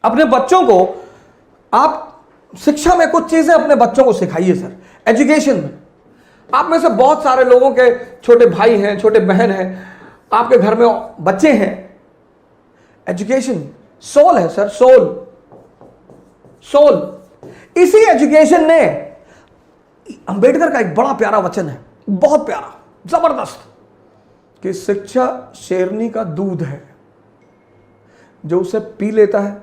अपने बच्चों को आप शिक्षा में कुछ चीजें अपने बच्चों को सिखाइए सर। एजुकेशन में आप में से बहुत सारे लोगों के छोटे भाई हैं, छोटे बहन हैं, आपके घर में बच्चे हैं। एजुकेशन सोल है सर, सोल। सोल इसी एजुकेशन ने, अंबेडकर का एक बड़ा प्यारा वचन है, बहुत प्यारा, जबरदस्त, कि शिक्षा शेरनी का दूध है, जो उसे पी लेता है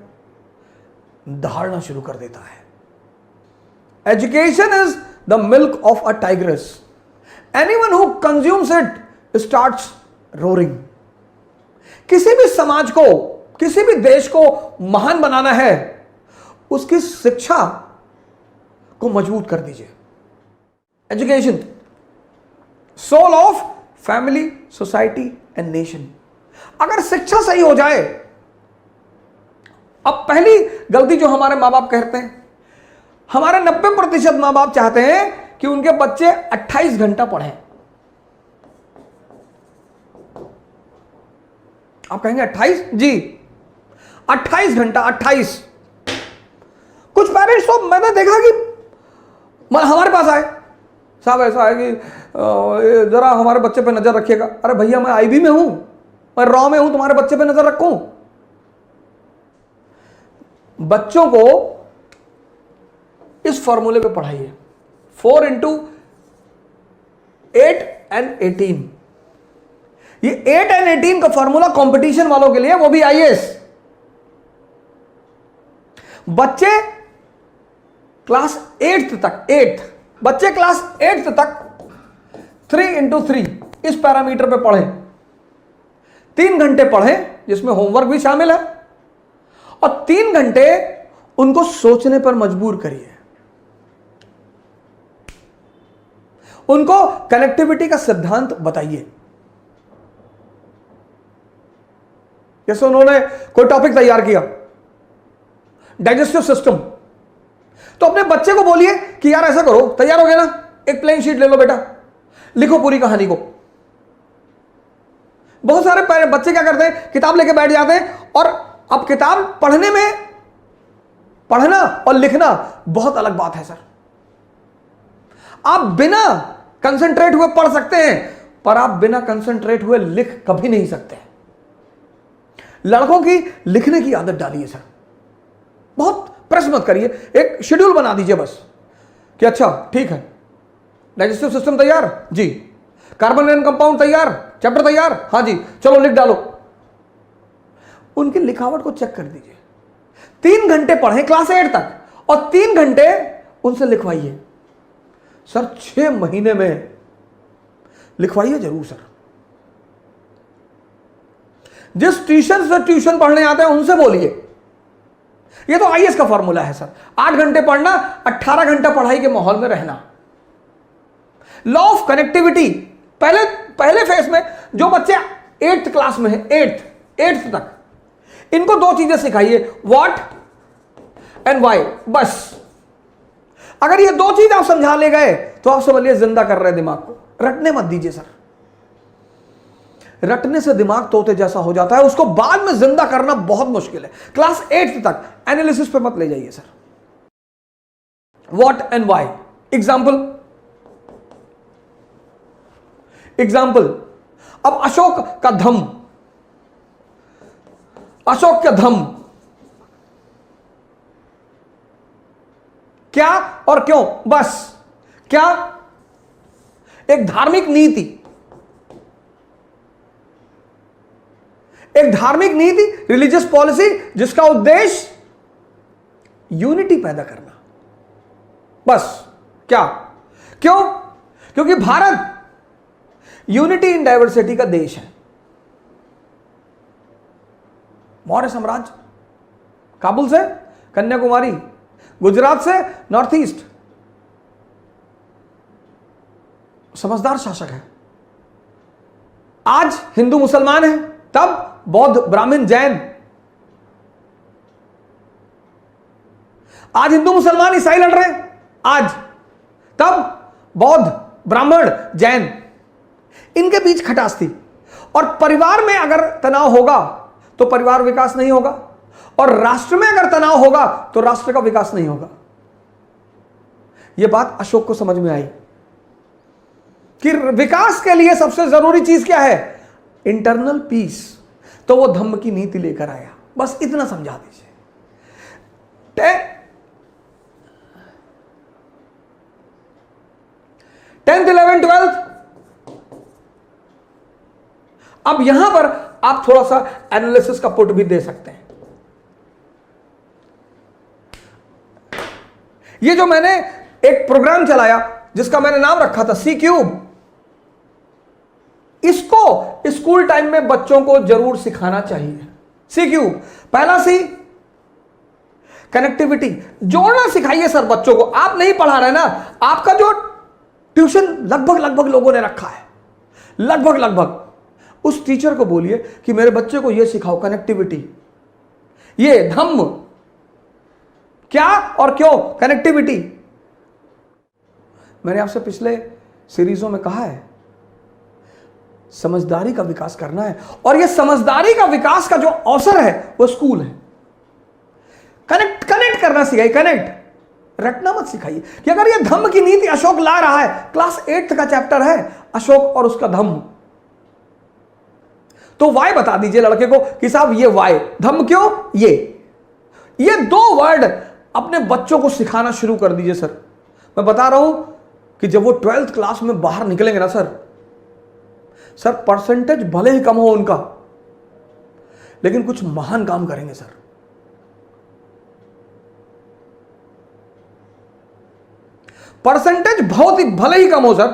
दहाड़ना शुरू कर देता है। Education is the milk of a tigress, anyone who consumes it starts roaring. किसी भी समाज को, किसी भी देश को महान बनाना है, उसकी शिक्षा को मजबूत कर दीजिए। Education soul of family, society and nation. अगर शिक्षा सही हो जाए, अब पहली गलती जो हमारे मां बाप करते हैं, हमारे 90% मां बाप चाहते हैं कि उनके बच्चे 28 घंटा पढ़ें। आप कहेंगे 28? जी 28 घंटा, 28। कुछ पेरेंट्स तो मैंने देखा कि हमारे पास आए, साहब ऐसा है कि जरा हमारे बच्चे पे नजर रखिएगा। अरे भैया मैं आईबी में हूं, मैं रॉ में हूं, तुम्हारे बच्चे पे नजर रखूं? बच्चों को इस फॉर्मूले पे पढ़ाइए, 4 × 8 and 18। ये 8 and 18 का फॉर्मूला कंपटीशन वालों के लिए, वो भी आईएएस। बच्चे क्लास 8th तक, 8th बच्चे क्लास 8th तक 3 × 3 इस पैरामीटर पे पढ़ें। 3 घंटे पढ़ें जिसमें होमवर्क भी शामिल है, और 3 घंटे उनको सोचने पर मजबूर करिए। उनको कनेक्टिविटी का सिद्धांत बताइए। जैसे उन्होंने कोई टॉपिक तैयार किया, डाइजेस्टिव सिस्टम, तो अपने बच्चे को बोलिए कि यार ऐसा करो, तैयार हो गया ना, एक प्लेन शीट ले लो बेटा, लिखो पूरी कहानी को। बहुत सारे बच्चे क्या करते हैं, किताब लेके बैठ जाते हैं, और अब किताब पढ़ने में, पढ़ना और लिखना बहुत अलग बात है सर। आप बिना कंसंट्रेट हुए पढ़ सकते हैं, पर आप बिना कंसंट्रेट हुए लिख कभी नहीं सकते। लड़कों की लिखने की आदत डालिए सर, बहुत प्रेस मत करिए, एक शेड्यूल बना दीजिए बस, कि अच्छा ठीक है, डाइजेस्टिव सिस्टम तैयार जी, कार्बन एंड कंपाउंड तैयार, चैप्टर तैयार, हाँ जी चलो लिख डालो। उनकी लिखावट को चेक कर दीजिए। 3 घंटे पढ़ें क्लास 8 तक, और 3 घंटे उनसे लिखवाइए। सर 6 महीने में लिखवाइए जरूर सर। जिस ट्यूशन से ट्यूशन पढ़ने आते हैं उनसे बोलिए। ये तो आईएएस का फॉर्मूला है सर, 8 घंटे पढ़ना, 18 घंटा पढ़ाई के माहौल में रहना। लॉ ऑफ कनेक्टिविटी, पहले फेज में जो बच्चे 8th क्लास में है, 8th तक, इनको 2 चीजें सिखाइए, व्हाट एंड व्हाई, बस। अगर ये 2 चीज आप समझा ले गए तो आप समझिए जिंदा कर रहे हैं दिमाग को। रटने मत दीजिए सर, रटने से दिमाग तोते जैसा हो जाता है, उसको बाद में जिंदा करना बहुत मुश्किल है। क्लास 8th तक एनालिसिस पे मत ले जाइए sir, what and why. Example, अब अशोक का धम, अशोक का धम क्या और क्यों, बस। क्या? एक धार्मिक नीति, एक धार्मिक नीति, रिलीजियस पॉलिसी, जिसका उद्देश्य यूनिटी पैदा करना, बस। क्या? क्यों? क्योंकि भारत यूनिटी इन डाइवर्सिटी का देश है। मौर्य साम्राज्य, काबुल से कन्याकुमारी, गुजरात से नॉर्थ ईस्ट, समझदार शासक है। आज हिंदू मुसलमान है, तब बौद्ध ब्राह्मण जैन, आज हिंदू मुसलमान ईसाई लड़ रहे हैं, आज, तब बौद्ध ब्राह्मण जैन, इनके बीच खटास थी। और परिवार में अगर तनाव होगा तो परिवार विकास नहीं होगा, और राष्ट्र में अगर तनाव होगा तो राष्ट्र का विकास नहीं होगा। यह बात अशोक को समझ में आई कि विकास के लिए सबसे जरूरी चीज क्या है? Internal peace. तो वो धम्म की नीति लेकर आया। बस इतना समझा दीजिए। 10th 11th 12th। अब यहां पर आप थोड़ा सा एनालिसिस का पुट भी दे सकते हैं। ये जो मैंने एक प्रोग्राम चलाया जिसका मैंने नाम रखा था सी क्यूब, इसको स्कूल टाइम में बच्चों को जरूर सिखाना चाहिए। सी क्यूब, पहला सी कनेक्टिविटी, जोड़ना सिखाइए सर बच्चों को। आप नहीं पढ़ा रहे ना, आपका जो ट्यूशन लगभग लोगों ने रखा है, लगभग उस टीचर को बोलिए कि मेरे बच्चे को यह सिखाओ, कनेक्टिविटी, ये धम्म क्या और क्यों, कनेक्टिविटी। मैंने आपसे पिछले सीरीजों में कहा है समझदारी का विकास करना है, और यह समझदारी का विकास का जो अवसर है वो स्कूल है। कनेक्ट करना सिखाइए, कनेक्ट, रटना मत सिखाइए कि अगर यह धम्म की नीति अशोक ला रहा है, क्लास 8th का चैप्टर है अशोक और उसका धम्म, तो वाई बता दीजिए लड़के को कि साहब ये वाई, धम्म क्यों, ये 2 वर्ड अपने बच्चों को सिखाना शुरू कर दीजिए सर। मैं बता रहा हूं कि जब वो 12th क्लास में बाहर निकलेंगे ना सर, परसेंटेज भले ही कम हो उनका, लेकिन कुछ महान काम करेंगे सर। परसेंटेज बहुत ही भले ही कम हो सर,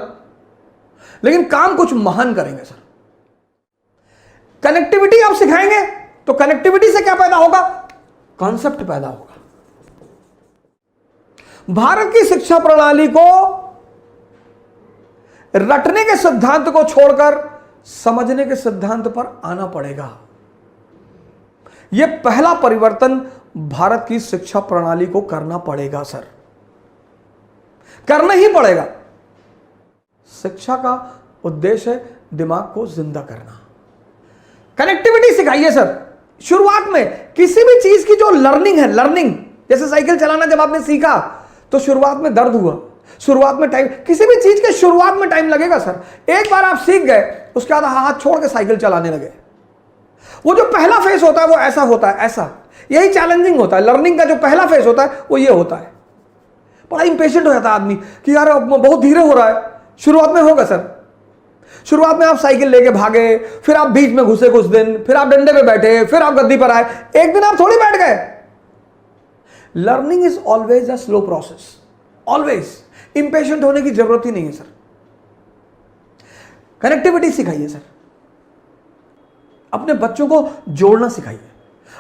लेकिन काम कुछ महान करेंगे सर। कनेक्टिविटी आप सिखाएंगे तो कनेक्टिविटी से क्या पैदा होगा? कॉन्सेप्ट पैदा होगा। भारत की शिक्षा प्रणाली को रटने के सिद्धांत को छोड़कर समझने के सिद्धांत पर आना पड़ेगा। यह पहला परिवर्तन भारत की शिक्षा प्रणाली को करना पड़ेगा सर, करना ही पड़ेगा। शिक्षा का उद्देश्य है दिमाग को जिंदा करना। कनेक्टिविटी सिखाइए सर। शुरुआत में किसी भी चीज की जो लर्निंग है, लर्निंग जैसे साइकिल चलाना जब आपने सीखा तो शुरुआत में दर्द हुआ, शुरुआत में टाइम, किसी भी चीज के शुरुआत में टाइम लगेगा सर। एक बार आप सीख गए, उसके बाद हाथ छोड़ के साइकिल चलाने लगे, वो जो पहला फेज होता है वो ऐसा होता है, ऐसा, यही चैलेंजिंग होता है। लर्निंग का जो पहला फेज होता है वो ये होता है। बड़ा इंपेशेंट हो जाता है आदमी कि यार बहुत धीरे हो रहा है। शुरुआत में होगा सर, शुरुआत में आप साइकिल लेके भागे, फिर आप बीच में घुसे कुछ दिन, फिर आप डंडे पे बैठे, फिर आप गद्दी पर आए, एक दिन आप थोड़ी बैठ गए। Learning is always a slow process, always. Impatient होने की जरूरत ही नहीं है सर। कनेक्टिविटी सिखाइए सर, अपने बच्चों को जोड़ना सिखाइए।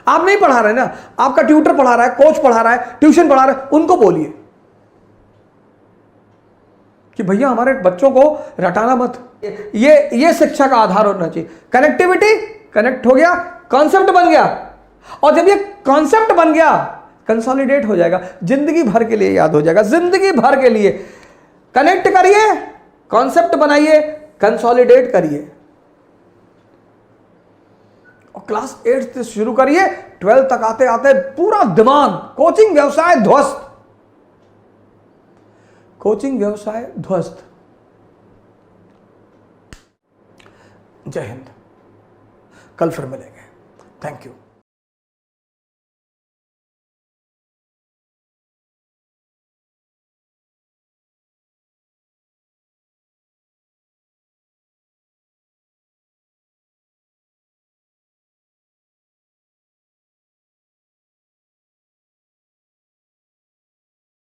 आप नहीं पढ़ा रहे ना, आपका ट्यूटर पढ़ा रहा है, कोच पढ़ा रहा है, ट्यूशन पढ़ा रहा है, उनको बोलिए कि भैया हमारे बच्चों को रटाना मत। ये शिक्षा का आधार होना चाहिए। कनेक्टिविटी, कनेक्ट हो गया, कॉन्सेप्ट बन गया, और जब ये कॉन्सेप्ट बन गया कंसोलिडेट हो जाएगा, जिंदगी भर के लिए याद हो जाएगा, जिंदगी भर के लिए। कनेक्ट करिए, कॉन्सेप्ट बनाइए, कंसोलिडेट करिए, और क्लास 8 से शुरू करिए, 12 तक आते आते पूरा दिमाग, कोचिंग व्यवसाय ध्वस्त, कोचिंग व्यवसाय ध्वस्त। जय हिंद। कल फिर मिलेंगे। Thank you.